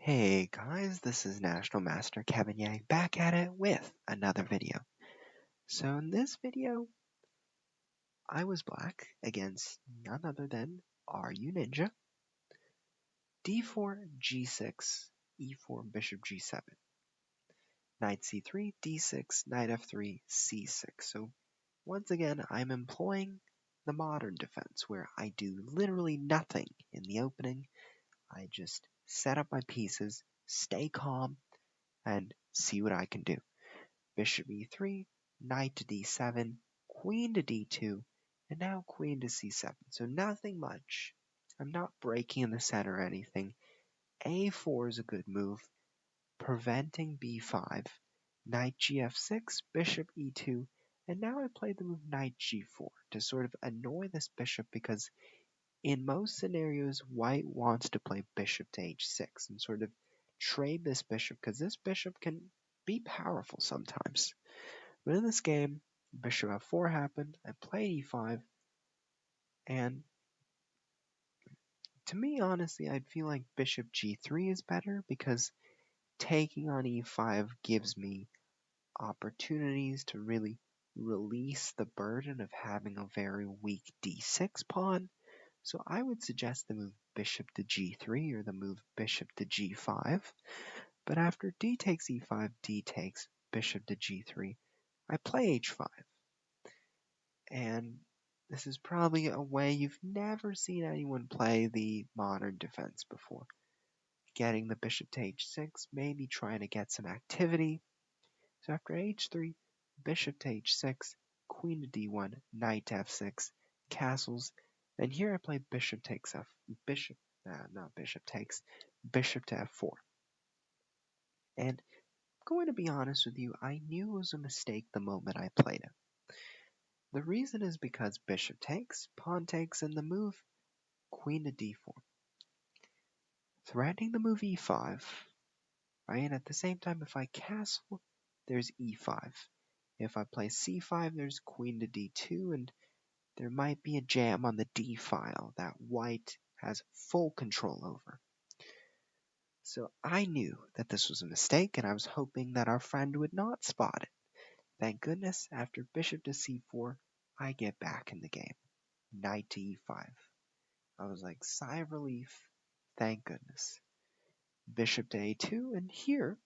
Hey guys, this is National Master Kevin Yang back at it with another video. So in this video, I was black against none other than Runinja, d4, g6, e4, bishop g7, knight c3, d6, knight f3, c6. So once again, I'm employing the modern defense where I do literally nothing in the opening. I just set up my pieces, stay calm, and see what I can do. Bishop e3, knight to d7, queen to d2, and now queen to c7. So nothing much. I'm not breaking in the center or anything. a4 is a good move, preventing b5, knight gf6, bishop e2, and now I played the move knight g4 to sort of annoy this bishop because in most scenarios, white wants to play bishop to h6 and sort of trade this bishop because this bishop can be powerful sometimes. But in this game, bishop f4 happened, I played e5, and to me, honestly, I'd feel like bishop g3 is better because taking on e5 gives me opportunities to really release the burden of having a very weak d6 pawn. So I would suggest the move bishop to g3 or the move bishop to g5. But after d takes e5, d takes bishop to g3, I play h5. And this is probably a way you've never seen anyone play the modern defense before. Getting the bishop to h6, maybe trying to get some activity. So after h3, bishop to h6, queen to d1, knight to f6, castles, and here I play bishop takes bishop to f4. And I'm going to be honest with you, I knew it was a mistake the moment I played it. The reason is because bishop takes, pawn takes, and the move queen to d4. Threatening the move e5, right? And at the same time, if I castle, there's e5. If I play c5, there's queen to d2, and there might be a jam on the d file that white has full control over. So I knew that this was a mistake, and I was hoping that our friend would not spot it. Thank goodness, after bishop to c4, I get back in the game. Knight to e5. I was like, sigh of relief, thank goodness. Bishop to a2, and here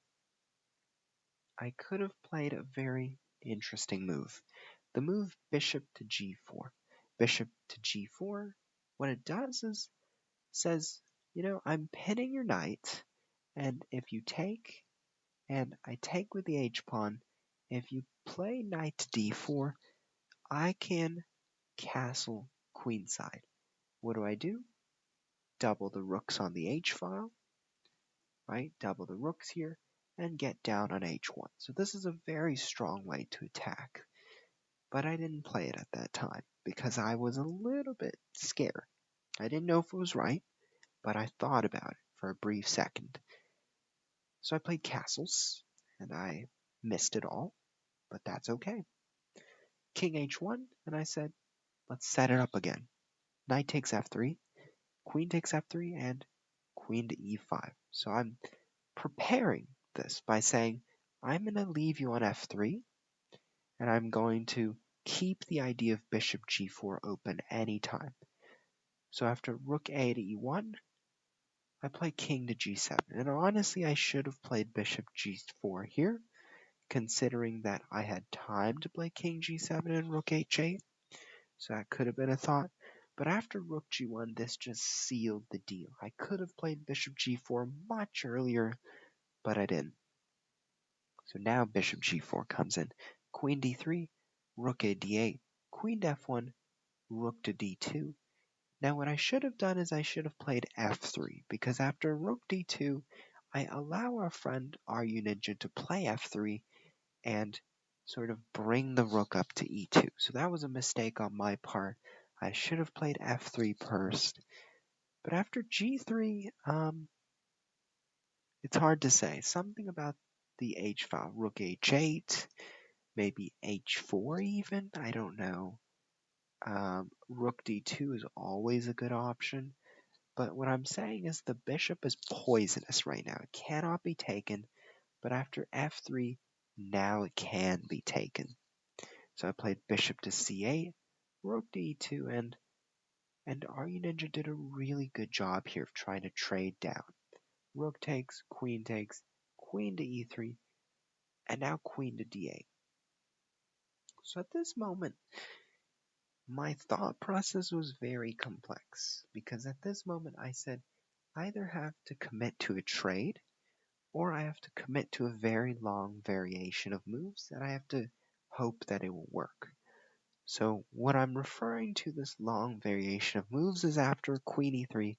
I could have played a very interesting move. The move bishop to g4. Bishop to g4, what it does is says, I'm pinning your knight, and if you take, and I take with the h-pawn, if you play knight to d4, I can castle queenside. What do? Double the rooks on the h-file, right? Double the rooks here, and get down on h1. So this is a very strong way to attack. But I didn't play it at that time because I was a little bit scared. I didn't know if it was right, but I thought about it for a brief second. So I played castles, and I missed it all, but that's okay. King h1, and I said, let's set it up again. Knight takes f3, queen takes f3, and queen to e5. So I'm preparing this by saying, I'm going to leave you on f3, and I'm going to keep the idea of bishop g4 open anytime. So after rook a to e1, I play king to g7. And honestly, I should have played bishop g4 here, considering that I had time to play king g7 and rook h8. So that could have been a thought. But after rook g1, this just sealed the deal. I could have played bishop g4 much earlier, but I didn't. So now bishop g4 comes in. Queen d3, rook a d8, queen to f1, rook to d2. Now what I should have done is I should have played f3, because after rook d2, I allow our friend Runinja to play f3 and sort of bring the rook up to e2. So that was a mistake on my part. I should have played f3 first. But after g3, it's hard to say. Something about the h file, rook h8, maybe h4 even, I don't know. Rook d2 is always a good option, But what I'm saying is the bishop is poisonous right now. It cannot be taken, but after f3, now it can be taken. So I played bishop to c8, rook to e2, and Runinja did a really good job here of trying to trade down. Rook takes, queen to e3, and now queen to d8. So at this moment, my thought process was very complex, because at this moment I said, I either have to commit to a trade, or I have to commit to a very long variation of moves, and I have to hope that it will work. So what I'm referring to this long variation of moves is after queen e3,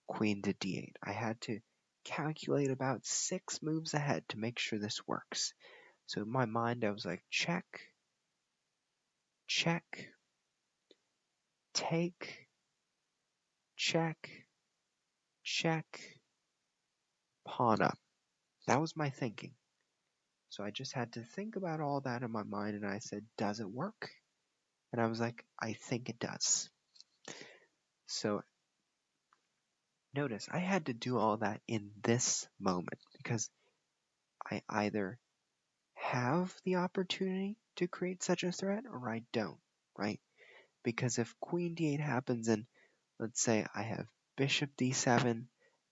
queen to d8. I had to calculate about 6 moves ahead to make sure this works. So in my mind I was like, check, check, take, check, check, pawn up. That was my thinking. So I just had to think about all that in my mind, and I said, does it work? And I was like, I think it does. So notice I had to do all that in this moment, because I either have the opportunity to create such a threat or I don't, right? Because if queen d8 happens and let's say I have bishop d7,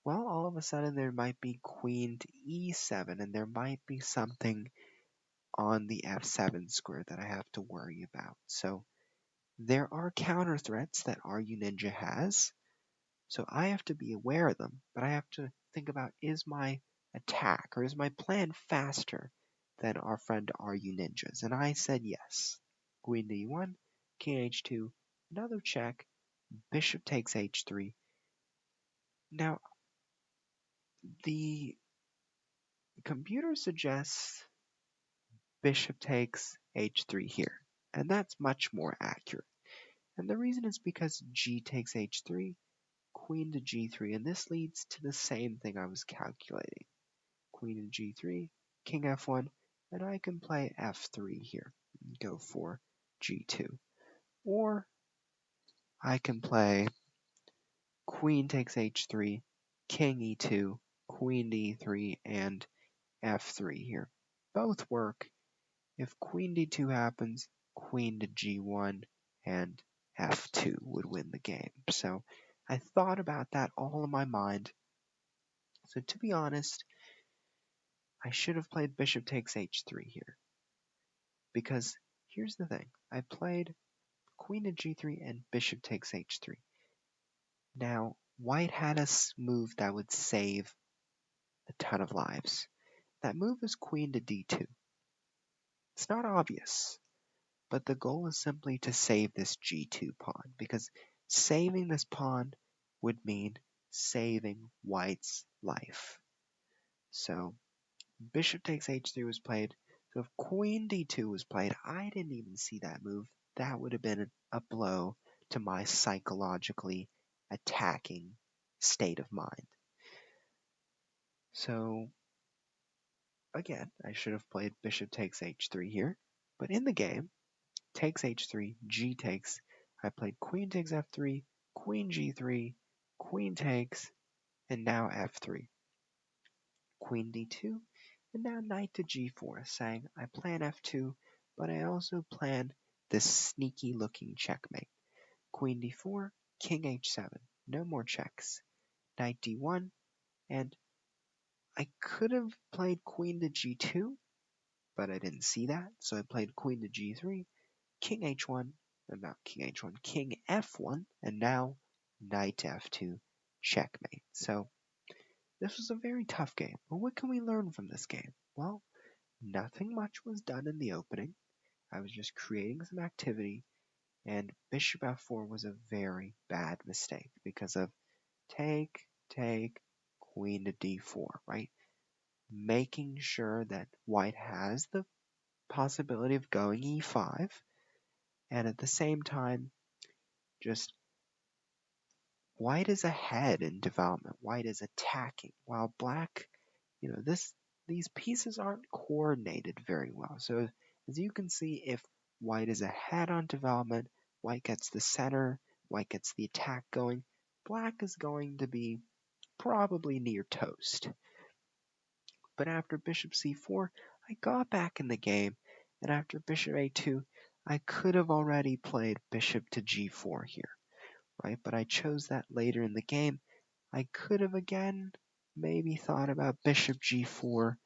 well, all of a sudden there might be queen to e7, and there might be something on the f7 square that I have to worry about. So there are counter threats that Runinja has, so I have to be aware of them, but I have to think about, is my attack or is my plan faster than our friend Runinja's? And I said yes. Queen to e1, king h2, another check, bishop takes h3. Now, the computer suggests bishop takes h3 here, and that's much more accurate. And the reason is because g takes h3, queen to g3, and this leads to the same thing I was calculating. Queen to g3, king f1, and I can play f3 here, and go for g2. Or I can play queen takes h3, king e2, queen to e3, and f3 here. Both work. If queen d2 happens, queen to g1, and f2 would win the game. So I thought about that all in my mind. So to be honest, I should have played bishop takes h3 here. Because here's the thing. I played queen to g3 and bishop takes h3. Now, white had a move that would save a ton of lives. That move is queen to d2. It's not obvious, but the goal is simply to save this g2 pawn, because saving this pawn would mean saving white's life. So bishop takes h3 was played. So if queen d2 was played, I didn't even see that move. That would have been a blow to my psychologically attacking state of mind. So again, I should have played bishop takes h3 here. But in the game, takes h3, g takes, I played queen takes f3, queen g3, queen takes, and now f3. Queen d2, and now knight to g4, saying I plan f2, but I also plan this sneaky looking checkmate. Queen d4, king h7, no more checks. Knight d1, and I could have played queen to g2, but I didn't see that, so I played queen to g3, king h1, and not king h1, king f1, and now knight to f2, checkmate. So this was a very tough game. But what can we learn from this game? Well, nothing much was done in the opening. I was just creating some activity, and bishop f4 was a very bad mistake because of take, queen to d4, right? Making sure that white has the possibility of going e5, and at the same time, just white is ahead in development. White is attacking, while black, these pieces aren't coordinated very well. So as you can see, if white is ahead on development, white gets the center, white gets the attack going, black is going to be probably near toast. But after bishop c4, I got back in the game, and after bishop a2, I could have already played bishop to g4 here, right? But I chose that later in the game. I could have again maybe thought about bishop g4,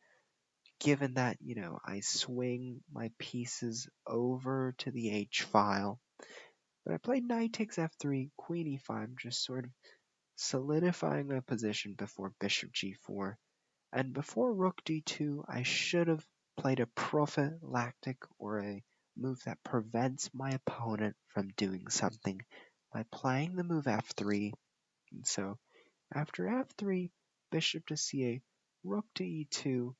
given that, I swing my pieces over to the h file. But I played knight takes f3, queen e5, just sort of solidifying my position before bishop g4. And before rook d2, I should have played a prophylactic or a move that prevents my opponent from doing something by playing the move f3. And so after f3, bishop to c8, rook to e2,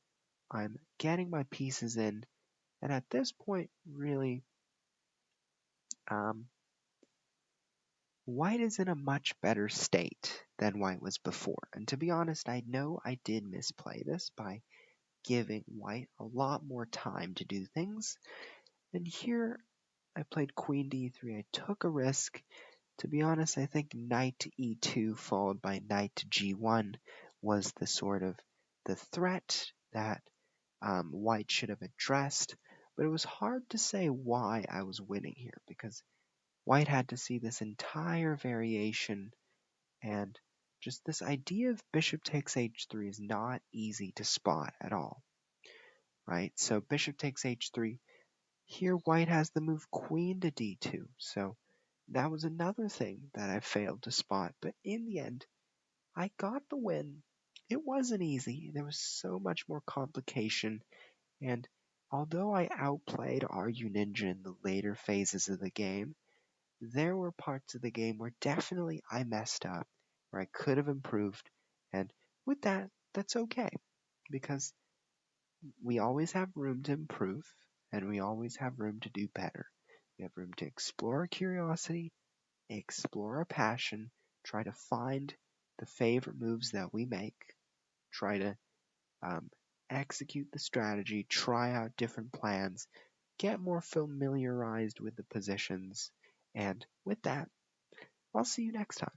I'm getting my pieces in. And at this point, really, white is in a much better state than white was before. And to be honest, I know I did misplay this by giving white a lot more time to do things. And here I played queen d3. I took a risk. To be honest, I think knight to e2 followed by knight to g1 was the threat that white should have addressed. But it was hard to say why I was winning here because white had to see this entire variation, and just this idea of bishop takes h3 is not easy to spot at all, right? So bishop takes h3. Here white has the move queen to d2. So that was another thing that I failed to spot. But in the end, I got the win. It wasn't easy. There was so much more complication. And although I outplayed our Runinja in the later phases of the game, there were parts of the game where definitely I messed up, where I could have improved. And with that, that's okay. Because we always have room to improve, and we always have room to do better. We have room to explore our curiosity, explore our passion, try to find the favorite moves that we make, try to execute the strategy, try out different plans, get more familiarized with the positions, and with that, I'll see you next time.